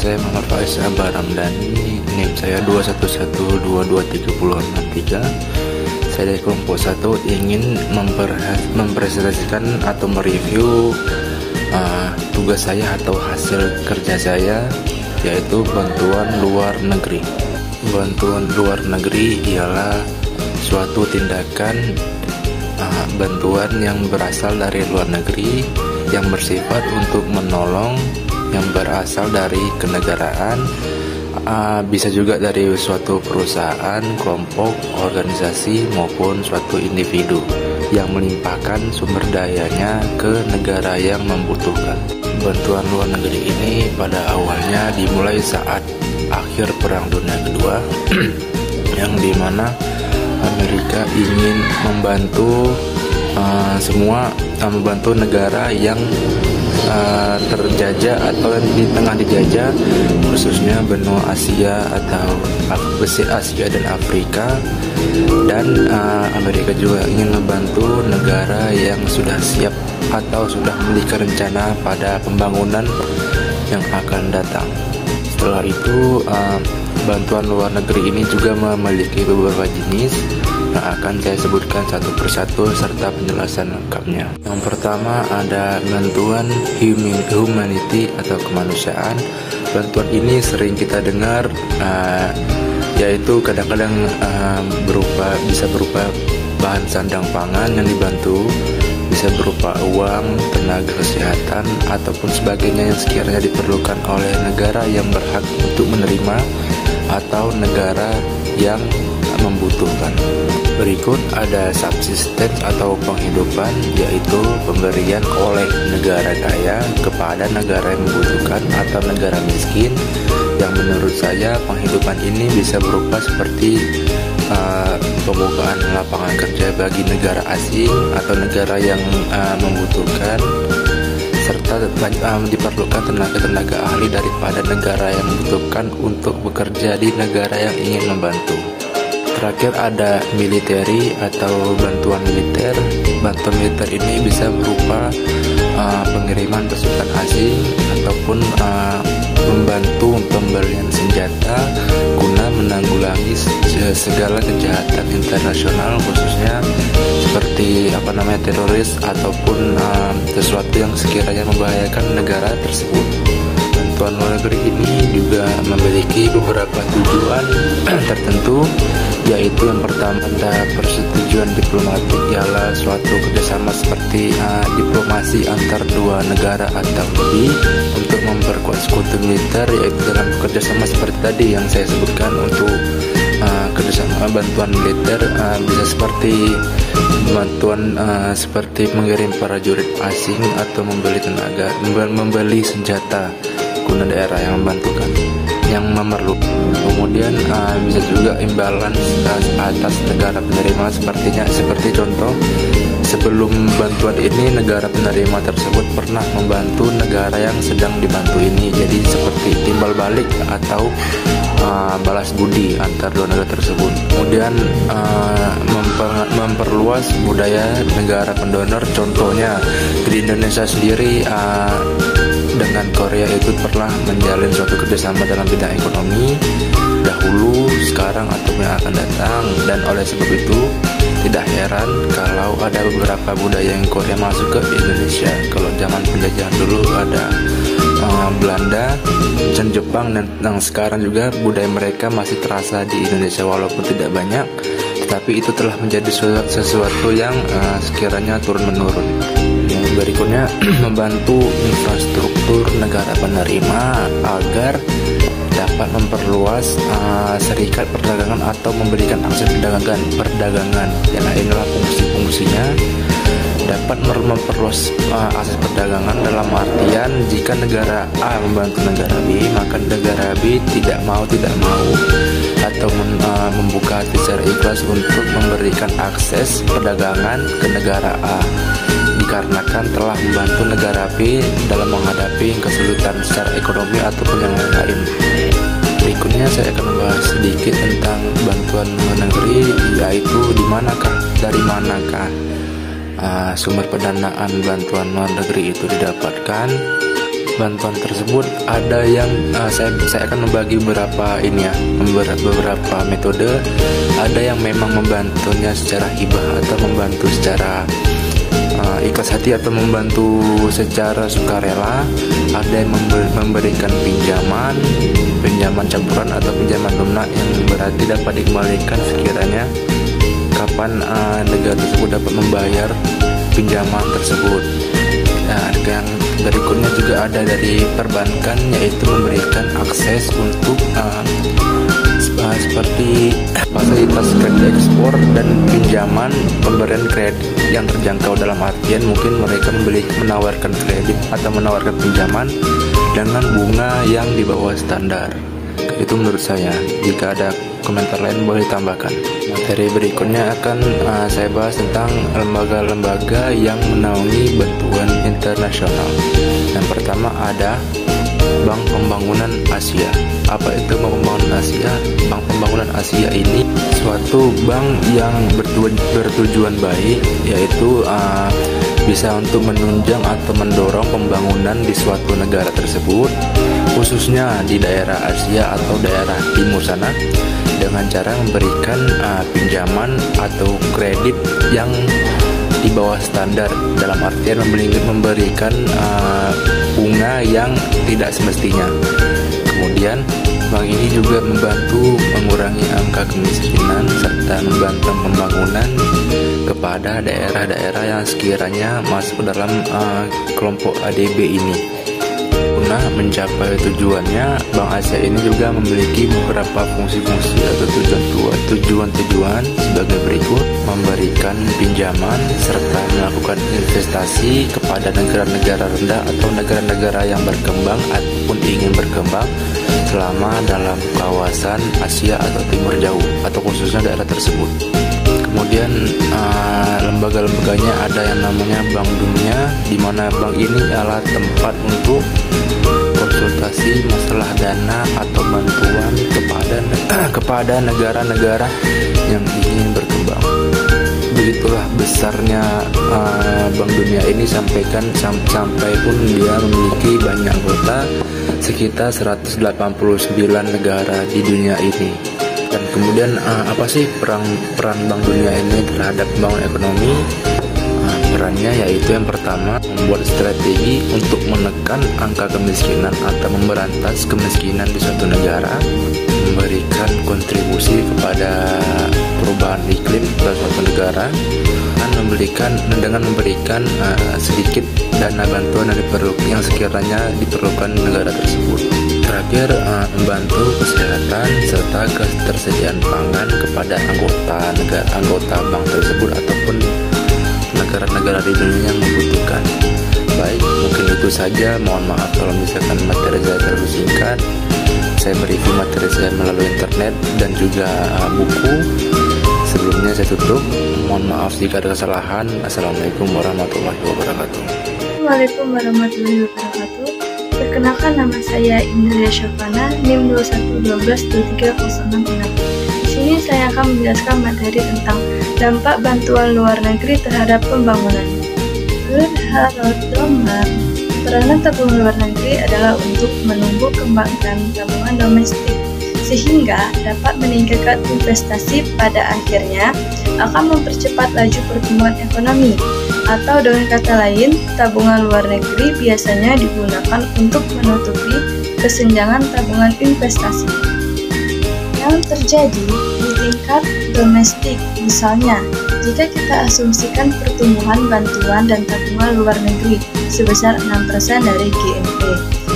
saya Muhammad Faiz Ramdhani, NIM saya 211223063. Saya dari kelompok 1 ingin mempresentasikan atau mereview tugas saya atau hasil kerja saya, yaitu bantuan luar negeri. Bantuan luar negeri ialah suatu tindakan bantuan yang berasal dari luar negeri yang bersifat untuk menolong yang berasal dari kenegaraan, bisa juga dari suatu perusahaan, kelompok, organisasi maupun suatu individu yang melimpahkan sumber dayanya ke negara yang membutuhkan. Bantuan luar negeri ini pada awalnya dimulai saat akhir Perang Dunia Kedua yang dimana Amerika ingin membantu membantu negara yang terjajah atau yang di tengah dijajah, khususnya benua Asia atau Asia dan Afrika, dan Amerika juga ingin membantu negara yang sudah siap atau sudah memiliki rencana pada pembangunan yang akan datang. Setelah itu bantuan luar negeri ini juga memiliki beberapa jenis yang akan saya sebutkan satu persatu serta penjelasan lengkapnya. Yang pertama ada bantuan humanity atau kemanusiaan. Bantuan ini sering kita dengar, yaitu kadang-kadang bisa berupa bahan sandang pangan yang dibantu, bisa berupa uang, tenaga kesehatan, ataupun sebagainya yang sekiranya diperlukan oleh negara yang berhak untuk menerima atau negara yang membutuhkan. Berikut ada subsistence atau penghidupan, yaitu pemberian oleh negara kaya kepada negara yang membutuhkan atau negara miskin, yang menurut saya penghidupan ini bisa berupa seperti pembukaan lapangan kerja bagi negara asing atau negara yang membutuhkan, serta diperlukan tenaga-tenaga ahli daripada negara yang membutuhkan untuk bekerja di negara yang ingin membantu. Terakhir ada military atau bantuan militer. Bantuan militer ini bisa berupa pengiriman pasukan asing ataupun membantu pembelian senjata guna menanggulangi segala kejahatan internasional, khususnya seperti teroris ataupun sesuatu yang sekiranya membahayakan negara tersebut. Bantuan luar negeri ini juga memiliki beberapa tujuan tertentu, yaitu yang pertama ada persetujuan diplomatik, ialah suatu kerjasama seperti diplomasi antar dua negara atau lebih untuk memperkuat sekutu militer, yaitu dalam kerjasama seperti tadi yang saya sebutkan. Untuk kerjasama bantuan militer bisa seperti bantuan seperti mengirim prajurit asing atau membeli senjata guna daerah yang membantukan, yang memerlukan. Kemudian bisa juga imbalan atas negara penerima, seperti contoh, sebelum bantuan ini negara penerima tersebut pernah membantu negara yang sedang dibantu ini, jadi seperti timbal balik atau balas budi antar dua negara tersebut. Kemudian memperluas budaya negara pendonor, contohnya di Indonesia sendiri dengan Korea itu pernah menjalin suatu kerjasama dalam bidang ekonomi dahulu, sekarang ataupun yang akan datang, dan oleh sebab itu tidak heran kalau ada beberapa budaya yang Korea masuk ke Indonesia. Kalau zaman penjajahan dulu ada Belanda dan Jepang, dan sekarang juga budaya mereka masih terasa di Indonesia walaupun tidak banyak, tetapi itu telah menjadi sesuatu yang sekiranya turun-menurun. Yang berikutnya membantu infrastruktur negara penerima agar dapat memperluas serikat perdagangan atau memberikan akses perdagangan. Inilah fungsinya, dapat memperluas akses perdagangan dalam artian jika negara A membantu negara B, maka negara B tidak mau atau membuka hati secara ikhlas untuk memberikan akses perdagangan ke negara A, dikarenakan telah membantu negara B dalam menghadapi kesulitan secara ekonomi ataupun yang lain. Berikutnya saya akan membahas sedikit tentang bantuan luar negeri, yaitu dari manakah sumber pendanaan bantuan luar negeri itu didapatkan. bantuan tersebut ada yang saya akan membagi beberapa metode. Ada yang memang membantunya secara hibah atau membantu secara ikhlas hati atau membantu secara sukarela. Ada yang memberikan pinjaman campuran atau pinjaman lunak yang berarti dapat dikembalikan sekiranya kapan negara tersebut dapat membayar pinjaman tersebut. Nah, yang berikutnya juga ada dari perbankan, yaitu memberikan akses untuk seperti fasilitas kredit ekspor dan pinjaman pemberian kredit yang terjangkau, dalam artian mungkin mereka menawarkan kredit atau menawarkan pinjaman dengan bunga yang di bawah standar. Itu menurut saya. Jika ada komentar lain boleh tambahkan. Materi berikutnya akan saya bahas tentang lembaga-lembaga yang menaungi bantuan internasional. Yang pertama ada Bank Pembangunan Asia. Apa itu Bank Pembangunan Asia? Bank Pembangunan Asia ini suatu bank yang bertujuan baik, yaitu bisa untuk menunjang atau mendorong pembangunan di suatu negara tersebut, khususnya di daerah Asia atau daerah timur sana, dengan cara memberikan pinjaman atau kredit yang di bawah standar, dalam artian memberikan bunga yang tidak semestinya. Kemudian bank ini juga membantu mengurangi angka kemiskinan serta membantu pembangunan kepada daerah-daerah yang sekiranya masuk dalam kelompok ADB ini. Guna mencapai tujuannya, Bank Asia ini juga memiliki beberapa fungsi-fungsi atau tujuan-tujuan sebagai berikut: memberikan pinjaman serta melakukan investasi kepada negara-negara rendah atau negara-negara yang berkembang ataupun ingin berkembang selama dalam kawasan Asia atau Timur Jauh atau khususnya daerah tersebut. Kemudian lembaga-lembaganya ada yang namanya Bank Dunia, di mana bank ini adalah tempat untuk konsultasi masalah dana atau bantuan kepada negara-negara yang ingin berkembang. Begitulah besarnya Bank Dunia ini, sampai pun dia memiliki banyak anggota, sekitar 189 negara di dunia ini. Dan kemudian apa sih peran Bank Dunia ini terhadap pembangunan ekonomi? Perannya yaitu yang pertama, membuat strategi untuk menekan angka kemiskinan atau memberantas kemiskinan di suatu negara, memberikan kontribusi kepada perubahan iklim pada suatu negara, dan memberikan sedikit dana bantuan yang sekiranya diperlukan negara tersebut. Terakhir, membantu kesehatan serta ketersediaan pangan kepada anggota bank tersebut ataupun negara-negara di dunia yang membutuhkan. Baik, mungkin itu saja. Mohon maaf kalau misalkan materi saya terlalu singkat. Saya mereview materi saya melalui internet dan juga buku. Sebelumnya saya tutup. Mohon maaf jika ada kesalahan. Assalamualaikum warahmatullahi wabarakatuh. Assalamualaikum warahmatullahi wabarakatuh. Perkenalkan, nama saya Indria Syafana, NIM 21122306. Di sini saya akan menjelaskan materi tentang dampak bantuan luar negeri terhadap pembangunan. Menurut Harold Romer, peranan tabungan luar negeri adalah untuk menumbuh kembangkan tabungan domestik, sehingga dapat meningkatkan investasi, pada akhirnya akan mempercepat laju pertumbuhan ekonomi. Atau dengan kata lain, tabungan luar negeri biasanya digunakan untuk menutupi kesenjangan tabungan investasi yang terjadi di tingkat domestik. Misalnya, jika kita asumsikan pertumbuhan bantuan dan tabungan luar negeri sebesar 6% dari GNP,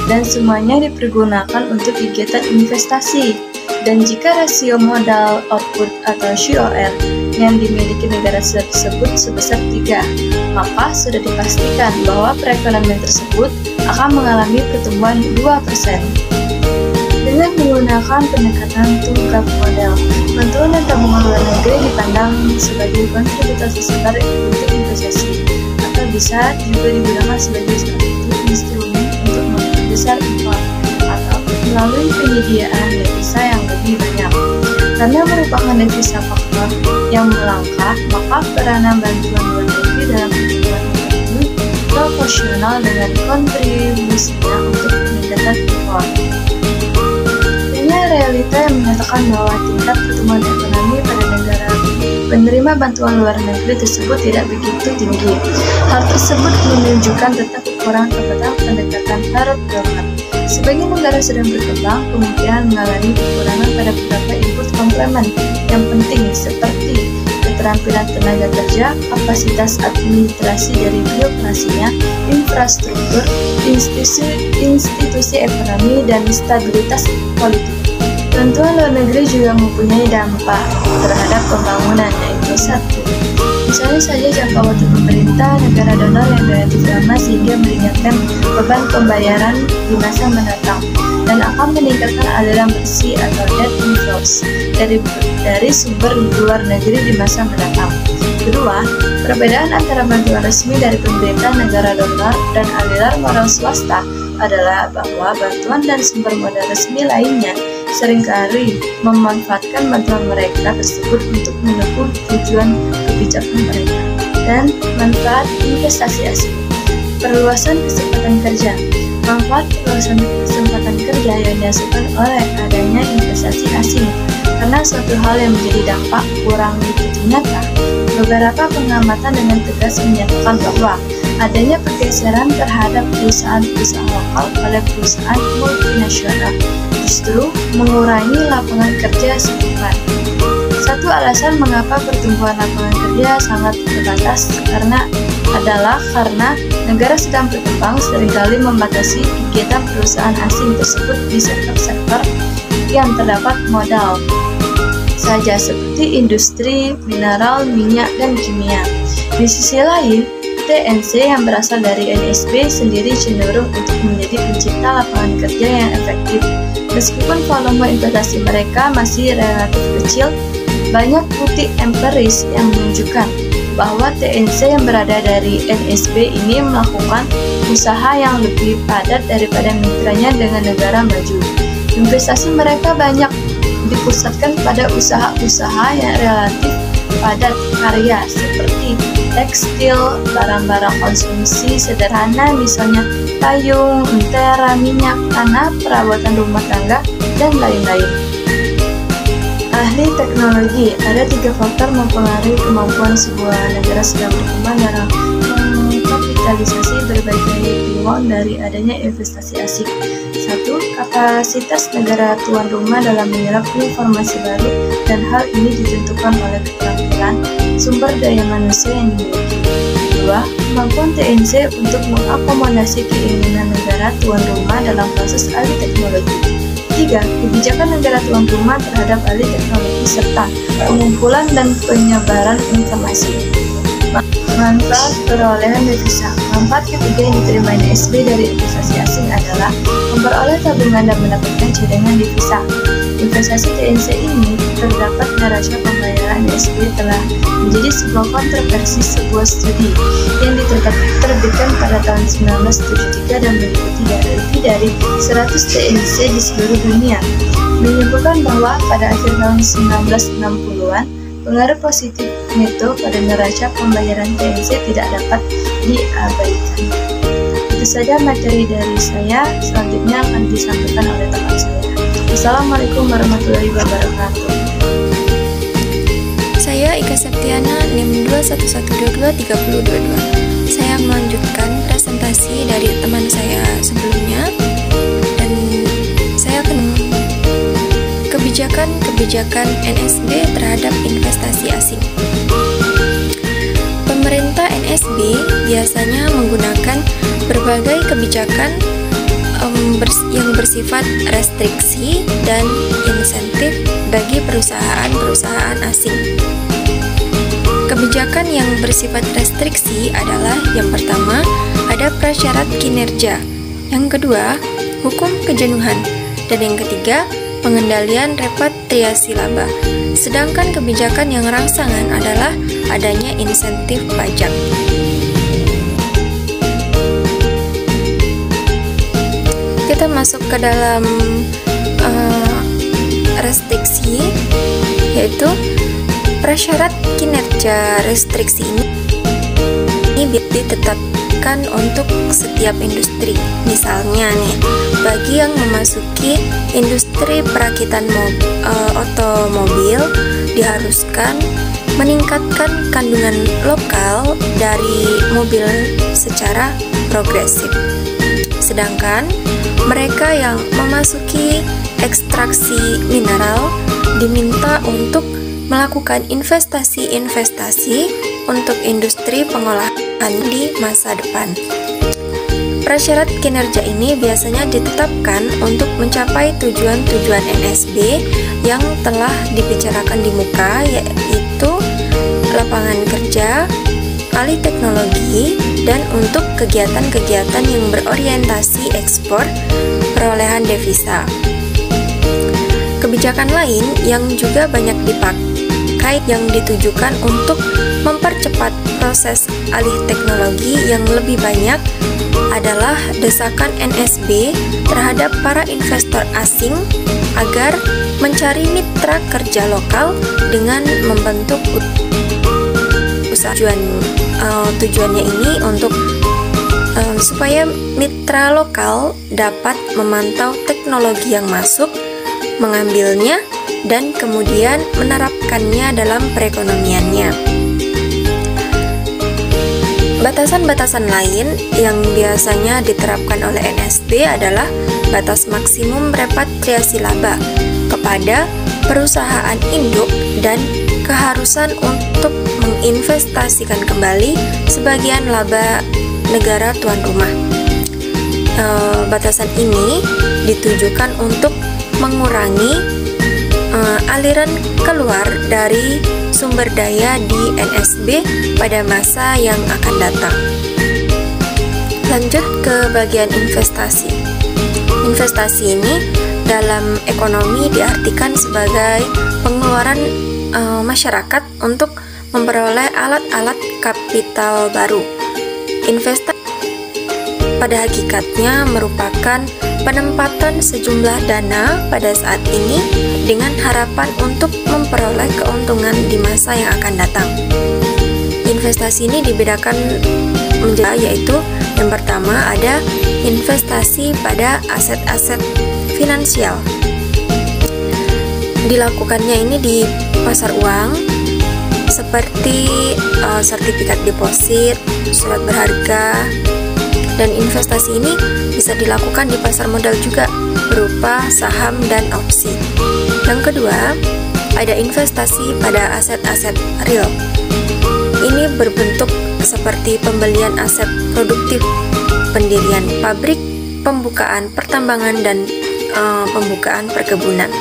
dan semuanya dipergunakan untuk kegiatan investasi, dan jika rasio modal output atau SHOR yang dimiliki negara tersebut sebesar 3, maka sudah dipastikan bahwa perekonomian tersebut akan mengalami pertumbuhan 2%. Dengan menggunakan pendekatan tunggak model, bantuan dan tabungan luar negeri dipandang sebagai kontributor terbesar untuk investasi, atau bisa juga digunakan sebagai satu instrumen untuk memperbesar impor atau melalui penyediaan devisa yang lebih banyak. Karena merupakan devisa faktor yang melangkah, maka peranan bantuan luar negeri dalam pertumbuhan ekonomi proporsional dengan kontribusinya untuk peningkatan impor. Adanya realita yang menyatakan bahwa tingkat pertumbuhan ekonomi pada negara penerima bantuan luar negeri tersebut tidak begitu tinggi. Hal tersebut menunjukkan tentang kekurangan kepada pendekatan Harrod Dorman. Sebagai negara sedang berkembang, kemungkinan mengalami kekurangan pada beberapa input komplemen yang penting seperti keterampilan tenaga kerja, kapasitas administrasi dari birokrasinya, infrastruktur, institusi ekonomi, dan stabilitas politik. Bantuan luar negeri juga mempunyai dampak terhadap pembangunan, yaitu 1. Misalnya saja jangka waktu pemerintah negara donor yang relatif lama sehingga meringankan beban pembayaran di masa mendatang dan akan meningkatkan aliran bersih atau net inflows dari sumber luar negeri di masa mendatang. Kedua, perbedaan antara bantuan resmi dari pemerintah negara donor dan aliran modal swasta adalah bahwa bantuan dan sumber modal resmi lainnya seringkali memanfaatkan bantuan mereka tersebut untuk menempuh tujuan kebijakan mereka. Dan manfaat investasi asing. Perluasan kesempatan kerja. Manfaat perluasan kesempatan kerja yang dihasilkan oleh adanya investasi asing karena suatu hal yang menjadi dampak kurang begitu nyata. Beberapa pengamatan dengan tegas menyatakan bahwa adanya pergeseran terhadap perusahaan-perusahaan lokal oleh perusahaan multinasional justru mengurangi lapangan kerja setempat. Satu alasan mengapa pertumbuhan lapangan kerja sangat terbatas karena negara sedang berkembang seringkali membatasi kegiatan perusahaan asing tersebut di sektor-sektor yang terdapat modal saja seperti industri, mineral, minyak, dan kimia. Di sisi lain, TNC yang berasal dari NSB sendiri cenderung untuk menjadi pencipta lapangan kerja yang efektif. Meskipun volume investasi mereka masih relatif kecil, banyak bukti empiris yang menunjukkan bahwa TNC yang berada dari NSB ini melakukan usaha yang lebih padat daripada mitranya dengan negara maju. Investasi mereka banyak dipusatkan pada usaha-usaha yang relatif padat karya seperti tekstil, barang-barang konsumsi sederhana misalnya payung, entera, minyak, tanah, perabotan rumah tangga, dan lain-lain. Ahli teknologi, ada 3 faktor mempengaruhi kemampuan sebuah negara sedang berkembang dalam mengkapitalisasi berbagai peluang dari adanya investasi asing. 1. Kapasitas negara tuan rumah dalam menyerap informasi baru dan hal ini ditentukan oleh keterampilan sumber daya manusia yang dimiliki. 2. Kemampuan TNC untuk mengakomodasi keinginan negara tuan rumah dalam proses alih teknologi. 3. Kebijakan negara tuan rumah terhadap alih teknologi serta pengumpulan dan penyebaran informasi. Manfaat perolehan devisa. Manfaat ketiga yang diterima NSB dari investasi asing adalah memperoleh tabungan dan mendapatkan cadangan devisa. Investasi TNC ini terdapat neraca pembayaran NSB telah menjadi sebuah kontroversi sebuah studi yang diterbitkan pada tahun 1973 dan meliputi lebih dari 100 TNC di seluruh dunia, menyebutkan bahwa pada akhir tahun 1960-an pengaruh positif neto pada neraca pembayaran TNC tidak dapat diabaikan. Itu saja materi dari saya, selanjutnya akan disampaikan oleh teman saya. Assalamualaikum warahmatullahi wabarakatuh. Saya Ika Septiana, NIM 211223022. Saya melanjutkan presentasi dari teman saya sebelumnya dan saya akan kebijakan NSB terhadap investasi asing. Pemerintah NSB biasanya menggunakan berbagai kebijakan yang bersifat restriksi dan insentif bagi perusahaan-perusahaan asing. Kebijakan yang bersifat restriksi adalah yang pertama, ada prasyarat kinerja, yang kedua, hukum kejenuhan, dan yang ketiga, pengendalian repatriasi laba. Sedangkan kebijakan yang rangsangan adalah adanya insentif pajak. Kita masuk ke dalam restriksi, yaitu prasyarat kinerja. Restriksi ini ditetapkan diperuntukkan untuk setiap industri. Misalnya nih, bagi yang memasuki industri perakitan otomobil diharuskan meningkatkan kandungan lokal dari mobil secara progresif. Sedangkan mereka yang memasuki ekstraksi mineral diminta untuk melakukan investasi-investasi untuk industri pengolahan di masa depan. Prasyarat kinerja ini biasanya ditetapkan untuk mencapai tujuan-tujuan NSB yang telah dibicarakan di muka, yaitu lapangan kerja, alih teknologi, dan untuk kegiatan-kegiatan yang berorientasi ekspor, perolehan devisa. Kebijakan lain yang juga banyak dipakai yang ditujukan untuk mempercepat proses alih teknologi yang lebih banyak adalah desakan NSB terhadap para investor asing agar mencari mitra kerja lokal dengan membentuk usaha. Tujuannya ini untuk supaya mitra lokal dapat memantau teknologi yang masuk, mengambilnya, dan kemudian menerapkannya dalam perekonomiannya. Batasan-batasan lain yang biasanya diterapkan oleh NSB adalah batas maksimum repatriasi laba kepada perusahaan induk dan keharusan untuk menginvestasikan kembali sebagian laba negara tuan rumah. Batasan ini ditujukan untuk mengurangi aliran keluar dari sumber daya di NSB pada masa yang akan datang. Lanjut ke bagian investasi. Investasi ini dalam ekonomi diartikan sebagai pengeluaran masyarakat untuk memperoleh alat-alat kapital baru. Investasi pada hakikatnya merupakan penempatan sejumlah dana pada saat ini dengan harapan untuk memperoleh keuntungan di masa yang akan datang. Investasi ini dibedakan menjadi, yaitu yang pertama ada investasi pada aset-aset finansial. Dilakukannya ini di pasar uang seperti sertifikat deposit, surat berharga, dan investasi ini bisa dilakukan di pasar modal juga berupa saham dan opsi. Yang kedua, ada investasi pada aset-aset real. Ini berbentuk seperti pembelian aset produktif, pendirian pabrik, pembukaan pertambangan, dan pembukaan perkebunan.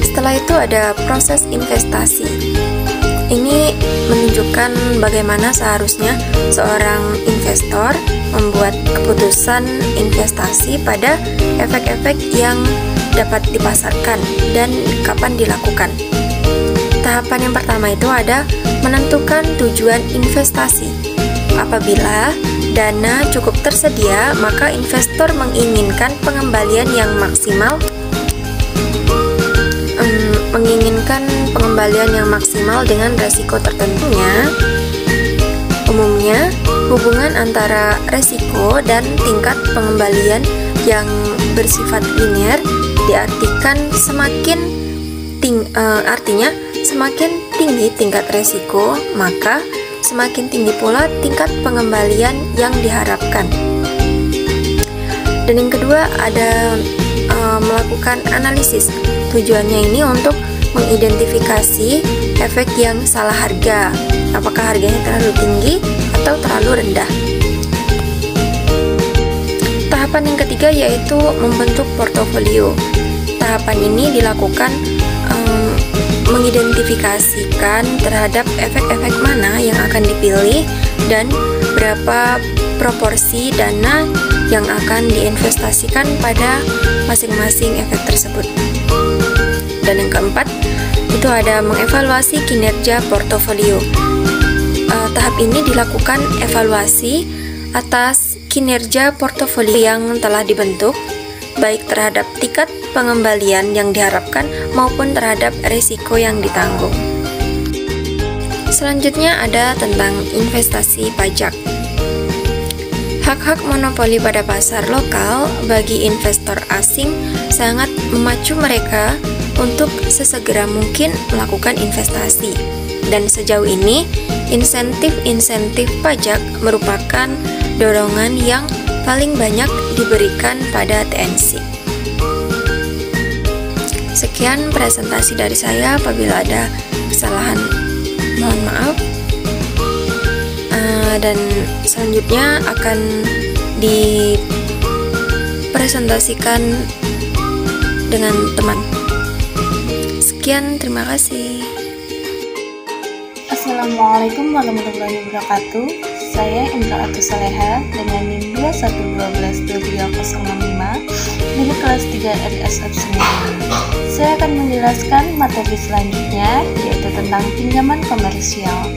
Setelah itu ada proses investasi. Ini menunjukkan bagaimana seharusnya seorang investor membuat keputusan investasi pada efek-efek yang dapat dipasarkan dan kapan dilakukan. Tahapan yang pertama itu ada menentukan tujuan investasi. Apabila dana cukup tersedia, maka investor menginginkan pengembalian yang maksimal dengan resiko tertentunya. Umumnya, hubungan antara resiko dan tingkat pengembalian yang bersifat linear diartikan artinya semakin tinggi tingkat resiko, maka semakin tinggi pula tingkat pengembalian yang diharapkan. Dan yang kedua ada melakukan analisis. Tujuannya ini untuk mengidentifikasi efek yang salah harga, apakah harganya terlalu tinggi atau terlalu rendah. Tahapan yang ketiga yaitu membentuk portofolio. Tahapan ini dilakukan mengidentifikasikan terhadap efek-efek mana yang akan dipilih dan berapa proporsi dana yang akan diinvestasikan pada masing-masing efek tersebut. Dan yang keempat, itu ada mengevaluasi kinerja portofolio. Tahap ini dilakukan evaluasi atas kinerja portofolio yang telah dibentuk, baik terhadap tingkat pengembalian yang diharapkan maupun terhadap risiko yang ditanggung. Selanjutnya ada tentang investasi pajak. Hak-hak monopoli pada pasar lokal bagi investor asing sangat memacu mereka untuk sesegera mungkin melakukan investasi. Dan sejauh ini, insentif-insentif pajak merupakan dorongan yang paling banyak diberikan pada TNC. Sekian presentasi dari saya. Apabila ada kesalahan, mohon maaf. Dan selanjutnya akan dipresentasikan dengan teman. Sekian, terima kasih. Assalamualaikum warahmatullahi wabarakatuh. Saya Indra Atus Saleha dengan NIM 212123065 dari kelas 3 RSF Semarang. Saya akan menjelaskan materi selanjutnya, yaitu tentang pinjaman komersial.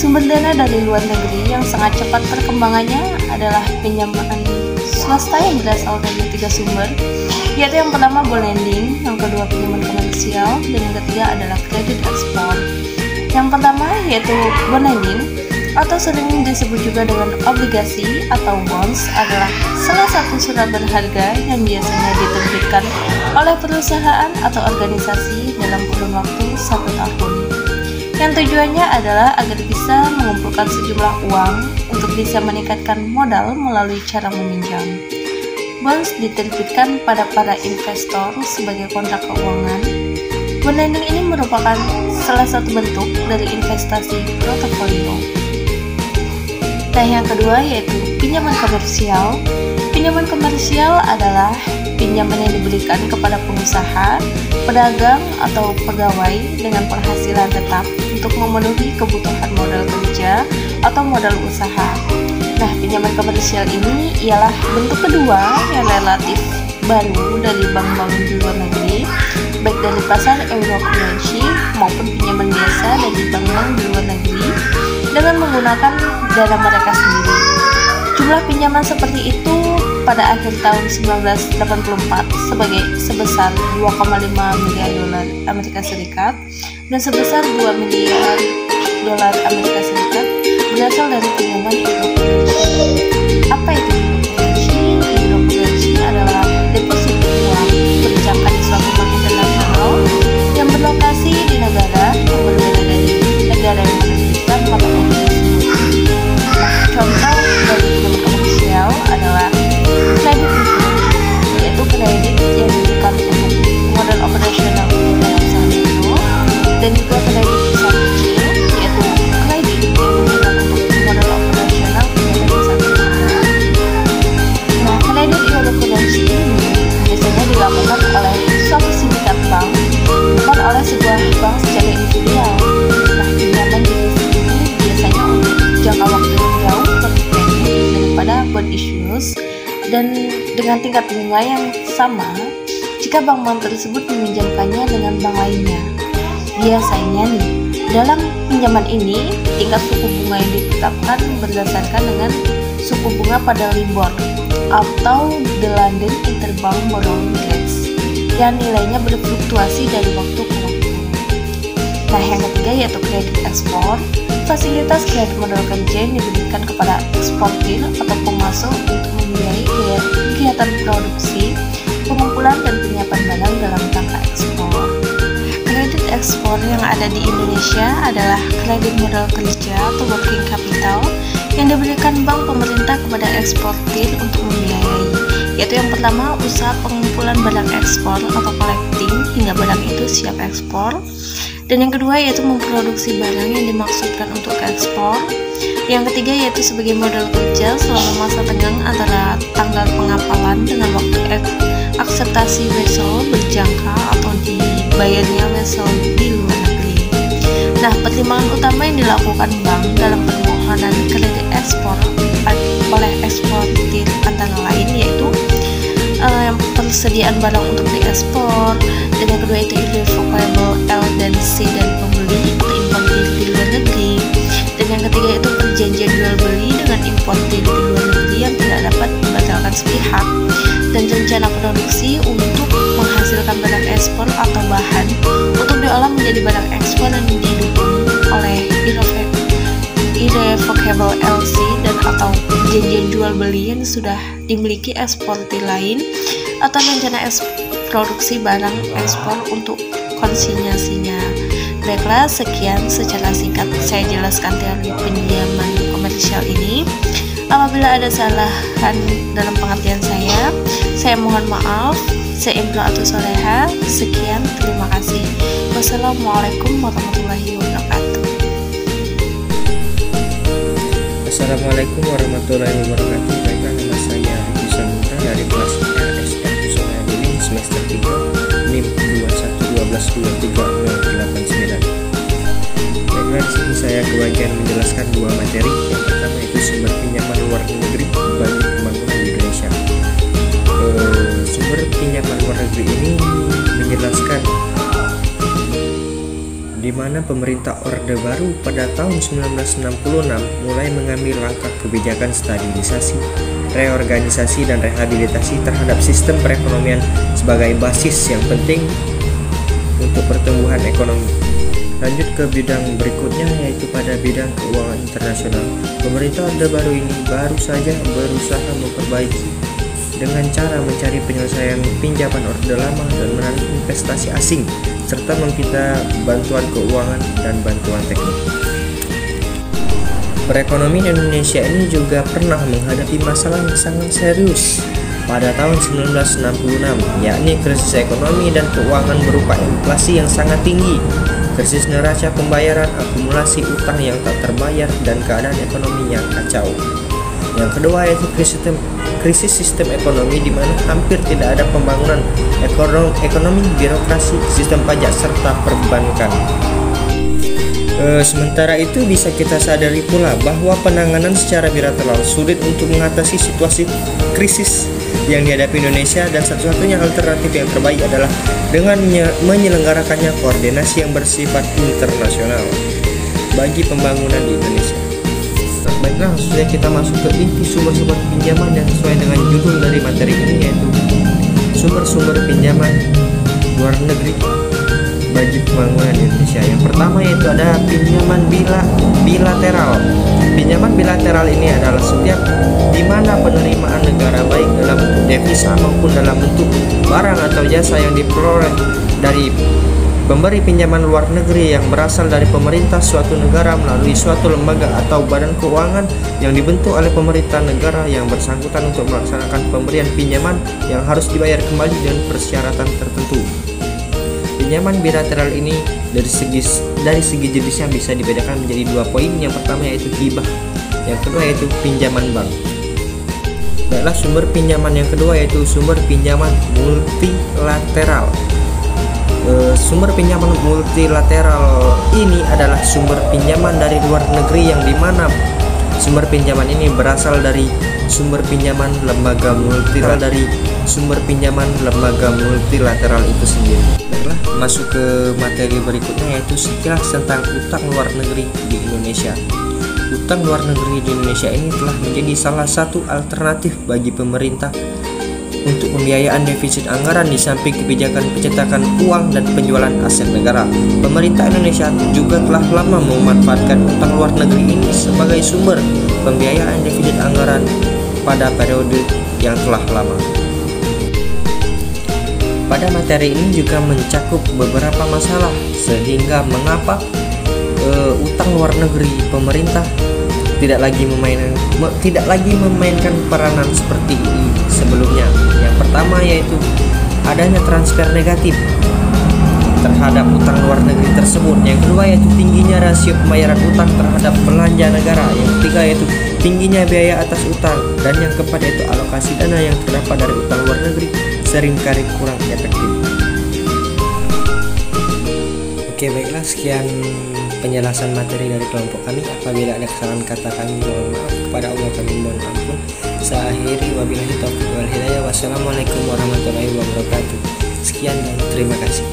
Sumber dana dari luar negeri yang sangat cepat perkembangannya adalah pinjaman swasta yang berasal dari 3 sumber, yaitu yang pertama bond lending, yang kedua pinjaman komersial, dan yang ketiga adalah kredit ekspor. Yang pertama yaitu bond lending, atau sering disebut juga dengan obligasi atau bonds, adalah salah satu surat berharga yang biasanya diterbitkan oleh perusahaan atau organisasi dalam kurun waktu 1 tahun. Yang tujuannya adalah agar bisa mengumpulkan sejumlah uang untuk bisa meningkatkan modal melalui cara meminjam. Bonds diterbitkan pada para investor sebagai kontrak keuangan. Bond lending ini merupakan salah satu bentuk dari investasi portofolio. Nah, yang kedua yaitu pinjaman komersial. Pinjaman komersial adalah pinjaman yang diberikan kepada pengusaha, pedagang, atau pegawai dengan penghasilan tetap untuk memenuhi kebutuhan modal kerja atau modal usaha. Nah, pinjaman komersial ini ialah bentuk kedua yang relatif baru dari bank-bank di luar negeri, baik dari pasar euro currency maupun pinjaman biasa dari bank-bank di luar negeri dengan menggunakan dana mereka sendiri. Jumlah pinjaman seperti itu pada akhir tahun 1984 sebesar 2,5 miliar dolar Amerika Serikat dan sebesar 2 miliar dolar Amerika Serikat berasal dari pinjaman euro currency. Apa itu euro currency? Euro currency adalah deposito uang berjangka di suatu bank internasional yang berlokasi di negara yang berbeda dari negara yang menerbitkan mata uang tersebut. Contoh dari pinjaman komersial adalah kredit usaha, yaitu kredit yang diberikan untuk modal operasional kegiatan usaha mikro, dan juga kredit usaha kecil, yaitu kredit yang diberikan untuk modal operasional kegiatan usaha besar. Nah, kredit euro currency ini biasanya dilakukan oleh suatu sindikat bank, bukan oleh sebuah bank secara individual. Nah, pinjaman jenis ini biasanya untuk jangka waktu yang jauh lebih pendek daripada bond issues dan dengan tingkat bunga yang sama jika bank-bank tersebut meminjamkannya dengan bank lainnya. Biasanya nih, dalam pinjaman ini tingkat suku bunga yang ditetapkan berdasarkan dengan suku bunga pada LIBOR atau the London Interbank Borrowing Rates yang nilainya berfluktuasi dari waktu ke waktu. Nah, yang ketiga yaitu kredit ekspor. Fasilitas kredit modal kerja yang diberikan kepada eksportir atau pemasok untuk membiayai kegiatan produksi, pengumpulan dan penyiapan barang dalam rangka ekspor. Kredit ekspor yang ada di Indonesia adalah kredit modal kerja atau working capital yang diberikan bank pemerintah kepada eksportir untuk membiayai, yaitu yang pertama usaha pengumpulan barang ekspor atau collecting hingga barang itu siap ekspor. Dan yang kedua yaitu memproduksi barang yang dimaksudkan untuk ekspor. Yang ketiga yaitu sebagai modal kerja selama masa tenggang antara tanggal pengapalan dengan waktu akseptasi wesel berjangka atau dibayarnya wesel di luar negeri. Nah, pertimbangan utama yang dilakukan bank dalam permohonan kredit ekspor oleh eksportir antara lain yaitu persediaan barang untuk diekspor, dan yang kedua itu irrevocable L dan C dari pembeli atau importir di luar negeri, dan yang ketiga itu perjanjian jual beli dengan importir di luar negeri yang tidak dapat dibatalkan sepihak, dan rencana produksi untuk menghasilkan barang ekspor atau bahan untuk diolah menjadi barang ekspor yang didukung oleh label LC dan atau perjanjian jual beli yang sudah dimiliki eksportir lain atau rencana produksi barang ekspor untuk konsinyasinya. Baiklah, sekian secara singkat saya jelaskan teori pinjaman komersial ini. Apabila ada kesalahan dalam pengertian saya mohon maaf. Saya Imro'atus Soleha. Sekian, terima kasih. Wassalamualaikum warahmatullahi wabarakatuh. Assalamualaikum warahmatullahi wabarakatuh. Baiklah, nama saya Riki Samutra dari kelas RSM Soleha Biling semester 3 NIM 211212389. Baiklah, di sini saya kebagian menjelaskan dua materi. Yang pertama itu sumber pinjaman luar negeri bagi pembangunan di Indonesia. Sumber pinjaman luar negeri ini menjelaskan di mana pemerintah Orde Baru pada tahun 1966 mulai mengambil langkah kebijakan stabilisasi, reorganisasi, dan rehabilitasi terhadap sistem perekonomian sebagai basis yang penting untuk pertumbuhan ekonomi. Lanjut ke bidang berikutnya, yaitu pada bidang keuangan internasional. Pemerintah Orde Baru ini baru saja berusaha memperbaiki dengan cara mencari penyelesaian pinjaman Orde Lama dan menarik investasi asing, serta meminta bantuan keuangan dan bantuan teknik. Perekonomian Indonesia ini juga pernah menghadapi masalah yang sangat serius pada tahun 1966, yakni krisis ekonomi dan keuangan berupa inflasi yang sangat tinggi, krisis neraca pembayaran, akumulasi utang yang tak terbayar, dan keadaan ekonomi yang kacau. Yang kedua yaitu krisis sistem ekonomi, di mana hampir tidak ada pembangunan ekonomi, birokrasi, sistem pajak, serta perbankan. Sementara itu bisa kita sadari pula bahwa penanganan secara bilateral sulit untuk mengatasi situasi krisis yang dihadapi Indonesia, dan satu-satunya alternatif yang terbaik adalah dengan menyelenggarakannya koordinasi yang bersifat internasional bagi pembangunan di Indonesia. Baiklah, langsung saja kita masuk ke inti sumber-sumber pinjaman yang sesuai dengan judul dari materi ini, yaitu sumber-sumber pinjaman luar negeri bagi pembangunan Indonesia. Yang pertama yaitu ada pinjaman bilateral. Pinjaman bilateral ini adalah setiap di mana penerimaan negara baik dalam bentuk devisa maupun dalam bentuk barang atau jasa yang diperoleh dari pemberi pinjaman luar negeri yang berasal dari pemerintah suatu negara melalui suatu lembaga atau badan keuangan yang dibentuk oleh pemerintah negara yang bersangkutan untuk melaksanakan pemberian pinjaman yang harus dibayar kembali dengan persyaratan tertentu. Pinjaman bilateral ini dari segi jenisnya bisa dibedakan menjadi dua poin. Yang pertama yaitu hibah, yang kedua yaitu pinjaman bank. Baiklah, sumber pinjaman yang kedua yaitu sumber pinjaman multilateral. Sumber pinjaman multilateral ini adalah sumber pinjaman dari luar negeri yang dimana sumber pinjaman ini berasal dari sumber pinjaman lembaga multilateral itu sendiri. Baiklah, masuk ke materi berikutnya yaitu sekilas tentang utang luar negeri di Indonesia. Utang luar negeri di Indonesia ini telah menjadi salah satu alternatif bagi pemerintah untuk pembiayaan defisit anggaran di samping kebijakan pencetakan uang dan penjualan aset negara. Pemerintah Indonesia juga telah lama memanfaatkan utang luar negeri ini sebagai sumber pembiayaan defisit anggaran pada periode yang telah lama. Pada materi ini juga mencakup beberapa masalah, sehingga mengapa utang luar negeri pemerintah tidak lagi memainkan peranan seperti sebelumnya. Yang pertama yaitu adanya transfer negatif terhadap utang luar negeri tersebut. Yang kedua yaitu tingginya rasio pembayaran utang terhadap belanja negara. Yang ketiga yaitu tingginya biaya atas utang, dan yang keempat yaitu alokasi dana yang terdapat dari utang luar negeri seringkali kurang efektif. Oke, baiklah, sekian penjelasan materi dari kelompok kami. Apabila ada kesalahan kata kami, mohon maaf. Kepada Allah kami mohon ampun. Saya akhiri, wabillahi taufiq wal hidayah. Wassalamualaikum warahmatullahi wabarakatuh. Sekian dan terima kasih.